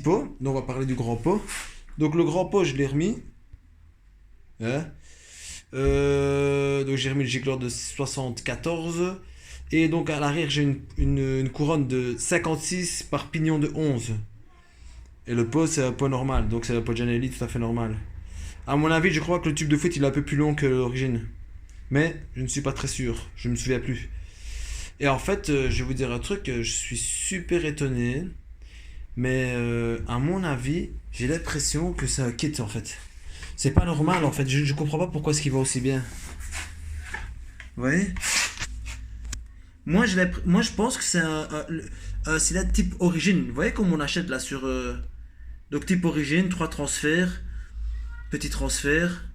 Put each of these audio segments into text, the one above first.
pot. Donc on va parler du grand pot. Donc le grand pot, je l'ai remis. Hein. Donc j'ai remis le gicleur de 74. Et donc à l'arrière, j'ai une couronne de 56 par pignon de 11. Et le pot, c'est un pot normal. Donc c'est un pot de Janelli tout à fait normal. À mon avis, je crois que le tube de foot, il est un peu plus long que l'origine. Mais je ne suis pas très sûr. Je ne me souviens plus. Et en fait, je vais vous dire un truc. Je suis super étonné. Mais à mon avis, j'ai l'impression que c'est un kit en fait. C'est pas normal en fait. Je comprends pas pourquoi est-ce qu'il va aussi bien. Vous voyez? Moi, je pense que c'est un cylindre type origine. Vous voyez comme on achète là sur. Donc type origine, 3 transferts, petit transfert.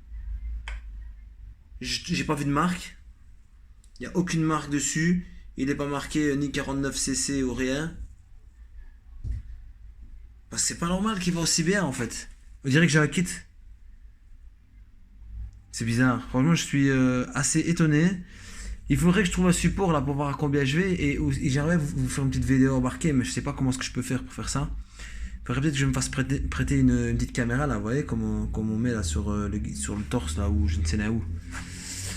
J'ai pas vu de marque. Il n'y a aucune marque dessus. Il n'est pas marqué ni 49cc ou rien. Parce que c'est pas normal qu'il va aussi bien en fait. On dirait que j'ai un kit. C'est bizarre. Franchement, je suis assez étonné. Il faudrait que je trouve un support là pour voir à combien je vais et j'aimerais vous faire une petite vidéo embarquée, mais je sais pas comment est-ce que je peux faire pour faire ça. Il faudrait peut-être que je me fasse prêter une petite caméra là, vous voyez, comme on met là sur le torse là, où je ne sais pas où.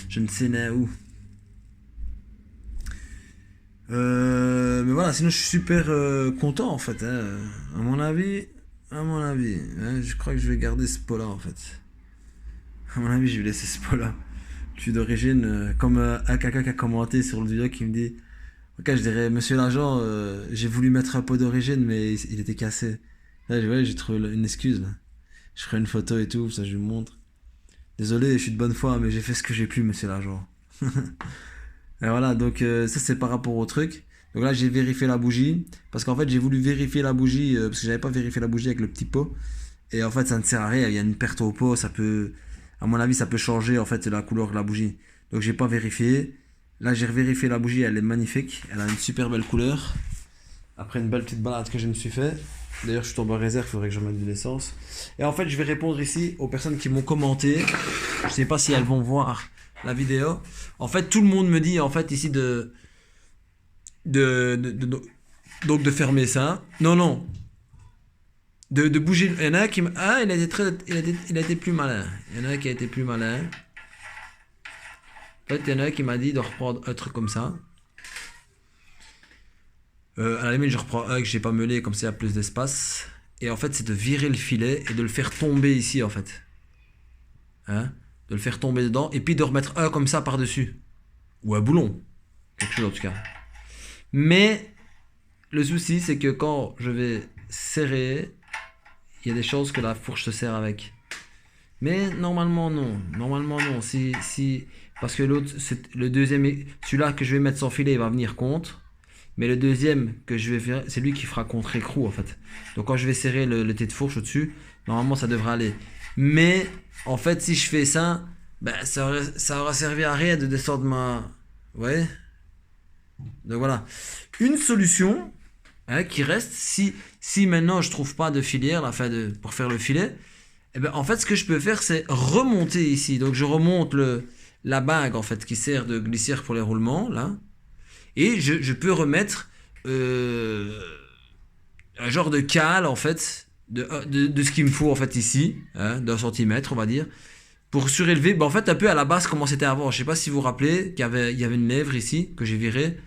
Je ne sais pas où. Mais voilà, sinon je suis super content en fait. Hein. À mon avis, hein, je crois que je vais garder ce pot là en fait. À mon avis, je vais laisser ce pot là. Je suis d'origine, comme un caca qui a commenté sur le vidéo qui me dit, ok, je dirais, monsieur l'agent, j'ai voulu mettre un pot d'origine, mais il était cassé. Là, ouais, j'ai trouvé une excuse. Là. Je ferai une photo et tout, ça je lui montre. Désolé, je suis de bonne foi, mais j'ai fait ce que j'ai pu, monsieur l'agent. Et voilà, donc ça c'est par rapport au truc. Donc là, j'ai vérifié la bougie, parce qu'en fait, j'ai voulu vérifier la bougie, parce que j'avais pas vérifié la bougie avec le petit pot. Et en fait, ça ne sert à rien, il y a une perte au pot, ça peut... À mon avis, ça peut changer en fait la couleur de la bougie. Donc j'ai pas vérifié. Là, j'ai revérifié la bougie, elle est magnifique. Elle a une super belle couleur. Après une belle petite balade que je me suis fait. D'ailleurs, je suis tombé en réserve, il faudrait que je mette de l'essence. Et en fait, je vais répondre ici aux personnes qui m'ont commenté. Je sais pas si elles vont voir la vidéo. En fait, tout le monde me dit en fait ici donc de fermer ça. Non. De bouger. Il y en a un qui il a été plus malin. Il y en a un qui a été plus malin. En fait, il y en a un qui m'a dit de reprendre un truc comme ça. À la limite, je reprends un que j'ai pas meulé, comme ça il y a plus d'espace. Et en fait, c'est de virer le filet et de le faire tomber ici, en fait. Hein? De le faire tomber dedans et puis de remettre un comme ça par-dessus. Ou un boulon. Quelque chose en tout cas. Mais le souci, c'est que quand je vais serrer, il y a des chances que la fourche se serre avec. Mais normalement non. Parce que l'autre, le deuxième, celui-là que je vais mettre sans filet, il va venir contre. Mais le deuxième que je vais faire, c'est lui qui fera contre écrou en fait. Donc quand je vais serrer le thé de fourche au-dessus, normalement ça devrait aller. Mais en fait, si je fais ça, ben, ça aura servi à rien de descendre ma... Ouais. Donc voilà. Une solution... Hein, qui reste, si maintenant je trouve pas de filière pour faire le filet, eh ben, en fait ce que je peux faire c'est remonter ici. Donc je remonte la bague en fait qui sert de glissière pour les roulements là, et je peux remettre un genre de cale en fait de ce qu'il me faut en fait ici, hein, d'1 centimètre on va dire, pour surélever. Ben, en fait un peu à la base comment c'était avant. Je sais pas si vous vous rappelez il y avait une lèvre ici que j'ai virée.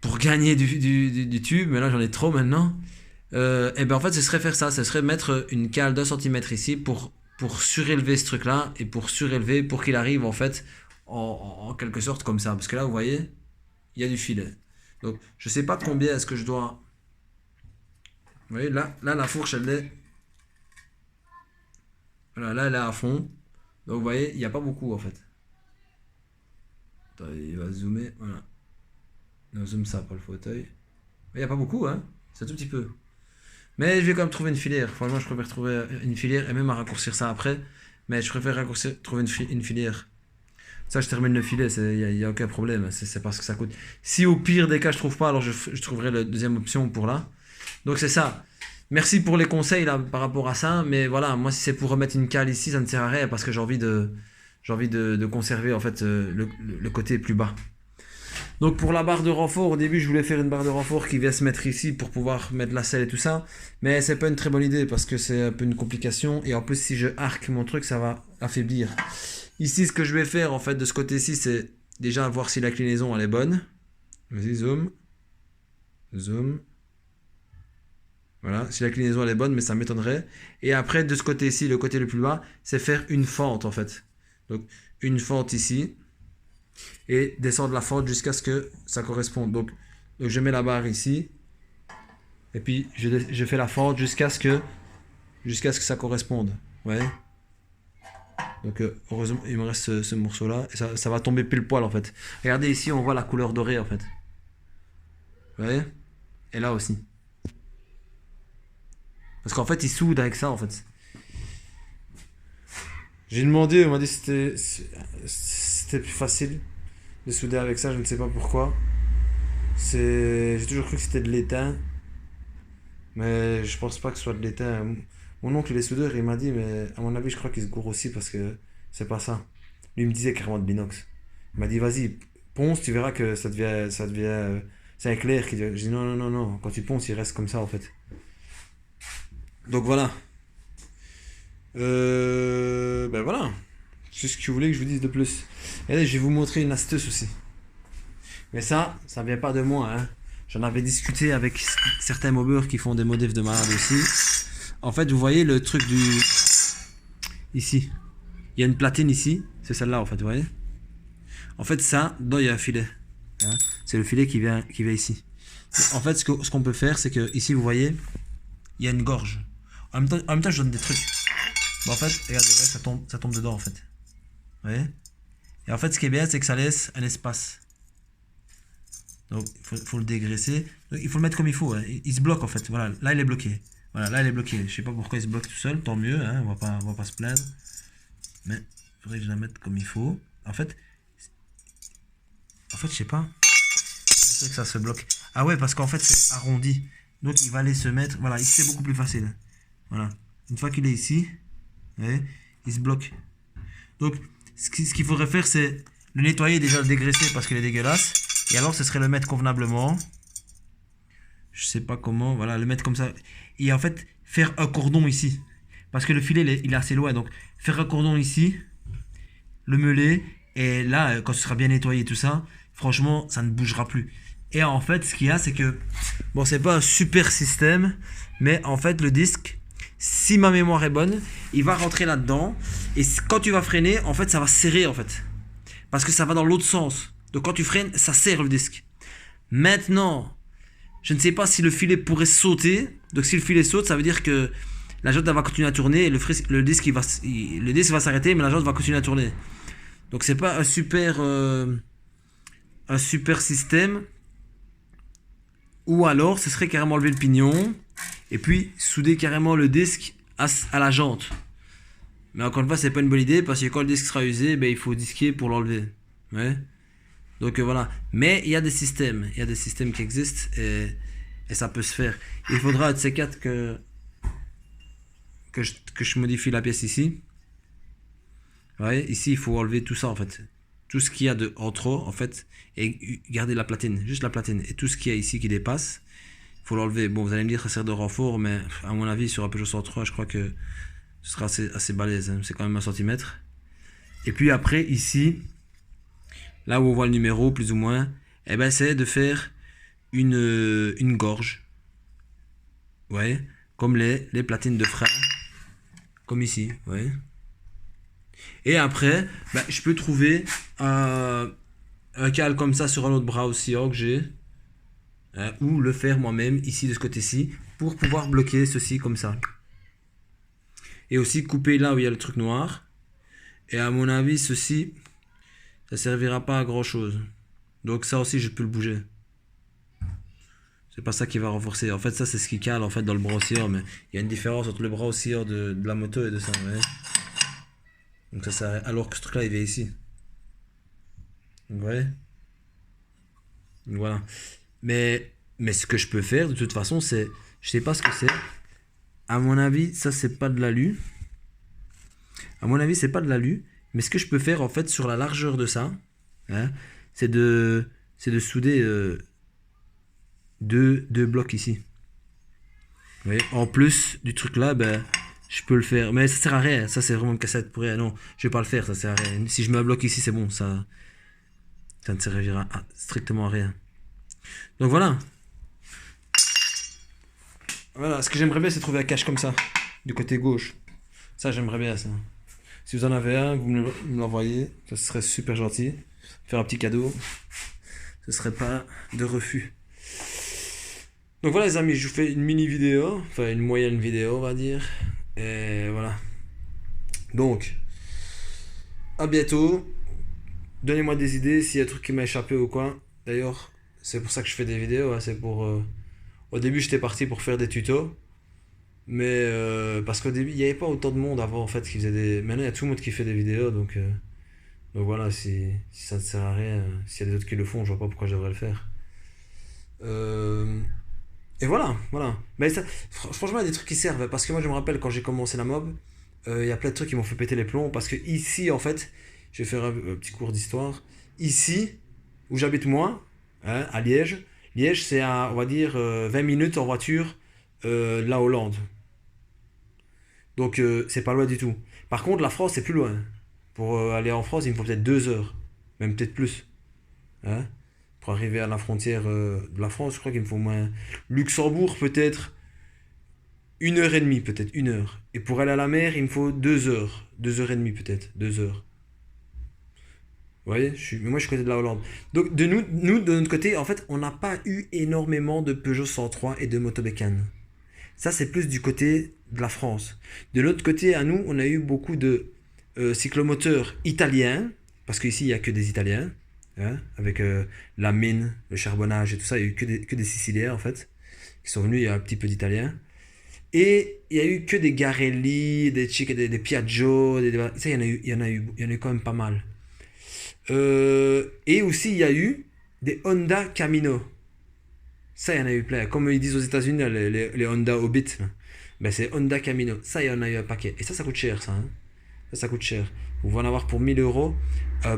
Pour gagner du tube, mais là j'en ai trop maintenant. Et ben en fait, ce serait faire ça, ce serait mettre une cale d'1 centimètre ici pour surélever ce truc-là et pour qu'il arrive en fait en quelque sorte comme ça. Parce que là, vous voyez, il y a du filet. Donc, je sais pas combien est-ce que je dois. Vous voyez, là la fourche elle est. Voilà, là elle est à fond. Donc, vous voyez, il n'y a pas beaucoup en fait. Attends, il va zoomer, voilà. On zoom ça pour le fauteuil. Il n'y a pas beaucoup, hein. C'est un tout petit peu. Mais je vais quand même trouver une filière. Franchement, je préfère trouver une filière et même à raccourcir ça après. Mais je préfère trouver une filière. Ça, je termine le filet, il n'y a aucun problème. C'est parce que ça coûte. Si au pire des cas, je trouve pas, alors je trouverai la deuxième option pour là. Donc c'est ça. Merci pour les conseils là par rapport à ça. Mais voilà, moi, si c'est pour remettre une cale ici, ça ne sert à rien parce que j'ai envie de conserver en fait le côté plus bas. Donc pour la barre de renfort, au début je voulais faire une barre de renfort qui vient se mettre ici pour pouvoir mettre la selle et tout ça, mais c'est pas une très bonne idée parce que c'est un peu une complication et en plus si je arc mon truc ça va affaiblir. Ici ce que je vais faire en fait de ce côté-ci c'est déjà voir si l'inclinaison elle est bonne. Vas-y zoom. Zoom. Voilà, si l'inclinaison elle est bonne mais ça m'étonnerait. Et après de ce côté-ci, le côté le plus bas, c'est faire une fente en fait. Donc une fente ici. Et descendre la fente jusqu'à ce que ça corresponde. Donc je mets la barre ici et puis je fais la fente jusqu'à ce que ça corresponde. Ouais. Donc heureusement il me reste ce morceau là et ça va tomber pile poil en fait. Regardez ici on voit la couleur dorée en fait. Vous voyez? Et là aussi. Parce qu'en fait il soude avec ça en fait. J'ai demandé, on m'a dit que c'était plus facile de souder avec ça, je ne sais pas pourquoi. J'ai toujours cru que c'était de l'étain, mais je pense pas que ce soit de l'étain. Mon oncle, il est soudeur, il m'a dit, mais à mon avis, je crois qu'il se gourre aussi parce que c'est pas ça. Lui, il me disait carrément de l'inox. Il m'a dit, vas-y, ponce, tu verras que c'est un clair qui dit. Je dis, non, non, non, non, quand tu ponces, il reste comme ça en fait. Donc voilà. Ben voilà. C'est ce que vous voulez que je vous dise de plus. Et allez, je vais vous montrer une astuce aussi. Mais ça vient pas de moi, hein. J'en avais discuté avec certains mobbeurs qui font des modifs de malade aussi. En fait, vous voyez le truc du... Ici. Il y a une platine ici. C'est celle-là, en fait, vous voyez. En fait, ça, dedans, il y a un filet. Hein. C'est le filet qui vient ici. En fait, ce qu'on peut faire, c'est que ici, vous voyez, il y a une gorge. En même temps, je donne des trucs. Bon, en fait, regardez, ça tombe dedans, en fait. Vous voyez. Et en fait, ce qui est bien, c'est que ça laisse un espace. Donc, il faut le dégraisser. Donc, il faut le mettre comme il faut. Hein. Il se bloque en fait. Voilà, là il est bloqué. Voilà, là il est bloqué. Je sais pas pourquoi il se bloque tout seul. Tant mieux, hein. On va pas se plaindre. Mais il faudrait que je la mette comme il faut. En fait, je sais pas. C'est que ça se bloque. Ah ouais, parce qu'en fait c'est arrondi. Donc il va aller se mettre. Voilà, ici c'est beaucoup plus facile. Voilà. Une fois qu'il est ici, vous voyez, il se bloque. Donc, ce qu'il faudrait faire, c'est le nettoyer, déjà le dégraisser parce qu'il est dégueulasse. Et alors, ce serait le mettre convenablement. Je sais pas comment. Voilà, le mettre comme ça. Et en fait, faire un cordon ici. Parce que le filet, il est assez loin. Donc, faire un cordon ici. Le meuler. Et là, quand ce sera bien nettoyé tout ça, franchement, ça ne bougera plus. Et en fait, ce qu'il y a, c'est que... Bon, c'est pas un super système. Mais en fait, le disque, si ma mémoire est bonne, il va rentrer là-dedans. Et quand tu vas freiner, en fait, ça va serrer, en fait. Parce que ça va dans l'autre sens. Donc quand tu freines, ça serre le disque. Maintenant, je ne sais pas si le filet pourrait sauter. Donc si le filet saute, ça veut dire que la jante va continuer à tourner et le disque va s'arrêter, mais la jante va continuer à tourner. Donc c'est pas un super système. Ou alors, ce serait carrément enlever le pignon et puis souder carrément le disque à la jante. Mais encore une fois, c'est pas une bonne idée parce que quand le disque sera usé, ben, il faut disquer pour l'enlever. Ouais. Donc voilà. Mais il y a des systèmes. Il y a des systèmes qui existent et ça peut se faire. Il faudra un de ces quatre que je modifie la pièce ici. Ouais, ici, il faut enlever tout ça en fait. Tout ce qu'il y a en trop en fait. Et garder la platine. Juste la platine. Et tout ce qu'il y a ici qui dépasse, il faut l'enlever. Bon, vous allez me dire que ça sert de renfort, mais à mon avis, sur un Peugeot 103, je crois que ce sera assez balèze. Hein. C'est quand même 1 centimètre. Et puis après, ici, là où on voit le numéro, plus ou moins, eh ben, c'est de faire une gorge. Ouais. Comme les platines de frein. Comme ici. Ouais. Et après, ben, je peux trouver un cal comme ça sur un autre bras aussi que j'ai. Hein, ou le faire moi-même ici de ce côté-ci. Pour pouvoir bloquer ceci comme ça. Et aussi couper là où il y a le truc noir. Et à mon avis, ceci, ça servira pas à grand chose. Donc ça aussi, je peux le bouger. C'est pas ça qui va renforcer. En fait, ça, c'est ce qui cale en fait dans le bras oscilleur. Mais il y a une différence entre le bras oscilleur de la moto et de ça. Ouais. Donc ça sert. Alors que ce truc-là, il vient ici. Vous voyez? Voilà. Mais ce que je peux faire, de toute façon, c'est... Je sais pas ce que c'est. À mon avis, ça, c'est pas de l'alu. À mon avis, c'est pas de l'alu. Mais ce que je peux faire, en fait, sur la largeur de ça, hein, c'est de c'est de souder deux blocs ici. Vous voyez, en plus du truc là, ben, je peux le faire. Mais ça sert à rien. Ça, c'est vraiment une cassette pour rien. Non, je vais pas le faire. Ça sert à rien. Si je mets un bloc ici, c'est bon. Ça ne servira strictement à rien. Donc voilà. Voilà. Ce que j'aimerais bien, c'est trouver un cache comme ça, du côté gauche. Ça, j'aimerais bien ça. Si vous en avez un, vous me l'envoyez. Ça serait super gentil. Faire un petit cadeau. Ce serait pas de refus. Donc voilà les amis, je vous fais une mini vidéo, enfin une moyenne vidéo on va dire, et voilà. Donc, à bientôt, donnez-moi des idées s'il y a un truc qui m'a échappé ou quoi. D'ailleurs, c'est pour ça que je fais des vidéos, hein, c'est pour... Au début j'étais parti pour faire des tutos, mais parce qu'au début il n'y avait pas autant de monde avant en fait qui faisait des... Maintenant il y a tout le monde qui fait des vidéos, donc voilà, si ça ne sert à rien, s'il y a des autres qui le font, je vois pas pourquoi je devrais le faire. Et voilà, voilà. Mais ça, franchement, il y a des trucs qui servent. Parce que moi, je me rappelle quand j'ai commencé la mob, il y a plein de trucs qui m'ont fait péter les plombs. Parce que ici, en fait, je vais faire un petit cours d'histoire. Ici, où j'habite moi, hein, à Liège, Liège, c'est à, on va dire, 20 minutes en voiture de la Hollande. Donc, c'est pas loin du tout. Par contre, la France, c'est plus loin. Pour aller en France, il me faut peut-être 2 heures. Même peut-être plus. Hein? Pour arriver à la frontière de la France, je crois qu'il me faut au moins Luxembourg peut-être 1 heure et demie, peut-être 1 heure. Et pour aller à la mer, il me faut 2 heures, 2 heures et demie peut-être, 2 heures. Vous voyez, mais moi je suis côté de la Hollande. Donc de notre côté, en fait, on n'a pas eu énormément de Peugeot 103 et de Motobécane. Ça, c'est plus du côté de la France. De l'autre côté, à nous, on a eu beaucoup de cyclomoteurs italiens, parce qu'ici, il n'y a que des Italiens. Hein, avec la mine, le charbonnage et tout ça, il n'y a eu que des Siciliens en fait, qui sont venus, il y a un petit peu d'Italiens. Et il n'y a eu que des Garelli, des Cic, des Piaggio, ça il y en a eu quand même pas mal. Et aussi il y a eu des Honda Camino. Ça il y en a eu plein. Comme ils disent aux États-Unis, les Honda Hobbit, là. Ben, c'est Honda Camino. Ça il y en a eu un paquet. Et ça coûte cher ça. Hein. Ça coûte cher. Vous pouvez en avoir pour 1000 euros.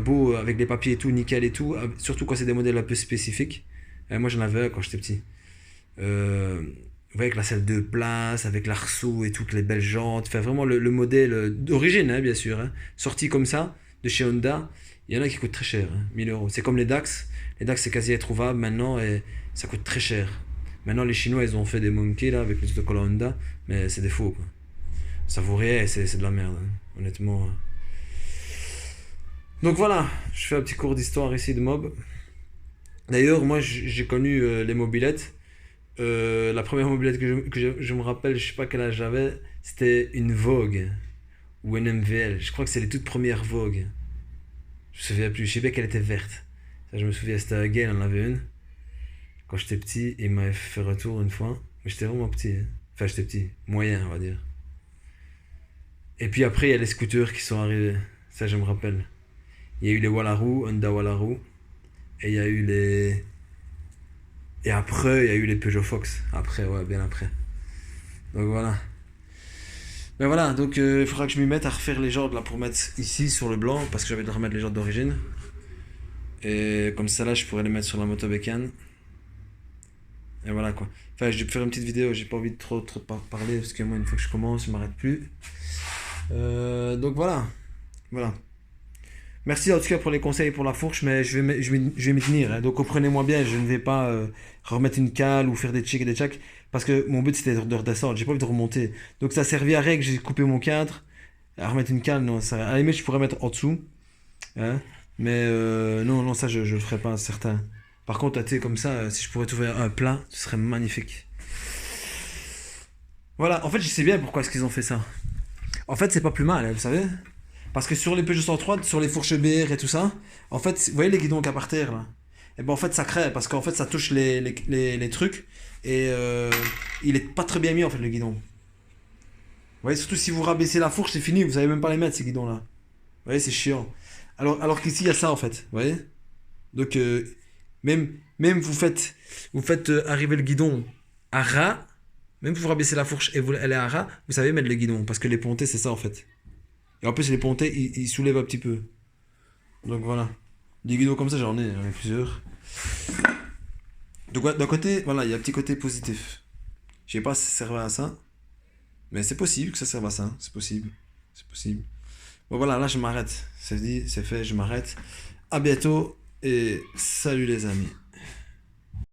Beau, avec les papiers et tout, nickel et tout. Surtout quand c'est des modèles un peu spécifiques. Moi j'en avais un quand j'étais petit. Vous voyez, avec la selle de place, avec l'arceau et toutes les belles jantes. Enfin, vraiment le modèle d'origine, hein, bien sûr. Hein. Sorti comme ça, de chez Honda. Il y en a qui coûtent très cher, hein, 1000 euros. C'est comme les Dax. Les Dax, c'est quasi introuvable maintenant et ça coûte très cher. Maintenant, les Chinois, ils ont fait des monkeys là, avec les autocollants Honda. Mais c'est des faux, quoi. Ça vaut rien et c'est de la merde, hein, honnêtement. Donc voilà, je fais un petit cours d'histoire ici de mob. D'ailleurs, moi j'ai connu les mobylettes. La première mobilette que je me rappelle, je sais pas quel âge j'avais, c'était une Vogue ou une MVL. Je crois que c'est les toutes premières Vogue. Je me souviens plus, je sais bien qu'elle était verte. Ça, je me souviens, c'était un gars, il en avait une. Quand j'étais petit, et il m'avait fait retour une fois. Mais j'étais vraiment petit. Hein. Enfin, j'étais petit, moyen, on va dire. Et puis après, il y a les scooters qui sont arrivés. Ça, je me rappelle. Il y a eu les Wallaroo, Honda Wallaroo. Et il y a eu les... Et après, il y a eu les Peugeot Fox. Après, ouais, bien après. Donc voilà. Ben voilà, donc il faudra que je m'y mette à refaire les jantes là pour mettre ici sur le blanc. Parce que j'avais de remettre les jantes d'origine. Et comme ça là, je pourrais les mettre sur la moto bécane. Et voilà quoi. Enfin, je vais faire une petite vidéo. J'ai pas envie de trop parler. Parce que moi, une fois que je commence, je m'arrête plus. Donc voilà. Voilà. Merci en tout cas pour les conseils pour la fourche, mais je vais m'y tenir. Hein. Donc comprenez-moi bien, je ne vais pas remettre une cale ou faire des checks et des checks, parce que mon but c'était de redescendre, j'ai pas envie de remonter. Donc ça servait à rien que j'ai coupé mon cadre. À remettre une cale, non, ça, à la limite je pourrais mettre en dessous. Hein. Mais non, non, ça je le ferai pas, certain. Par contre, tu sais, comme ça, si je pourrais trouver un plat, ce serait magnifique. Voilà, en fait je sais bien pourquoi est-ce qu'ils ont fait ça. En fait c'est pas plus mal, hein, vous savez. Parce que sur les Peugeot 103, sur les fourches BR et tout ça, en fait, vous voyez les guidons qu'il y a par terre là. Et ben en fait ça crée parce qu'en fait ça touche les trucs et il est pas très bien mis en fait le guidon. Vous voyez, surtout si vous rabaissez la fourche, c'est fini, vous savez même pas les mettre ces guidons là. Vous voyez, c'est chiant. Alors qu'ici il y a ça en fait, vous voyez. Donc même vous faites arriver le guidon à ras, même pour rabaisser la fourche et elle est à ras, vous savez mettre le guidon parce que les pontés c'est ça en fait. Et en plus, les pontés, ils soulèvent un petit peu. Donc voilà. Des guidos comme ça, j'en ai plusieurs. Donc, ouais, d'un côté, voilà, il y a un petit côté positif. Je sais pas si ça servait à ça, mais c'est possible que ça serve à ça. C'est possible. C'est possible. Bon, voilà, là, je m'arrête. C'est dit, c'est fait, je m'arrête. À bientôt et salut les amis.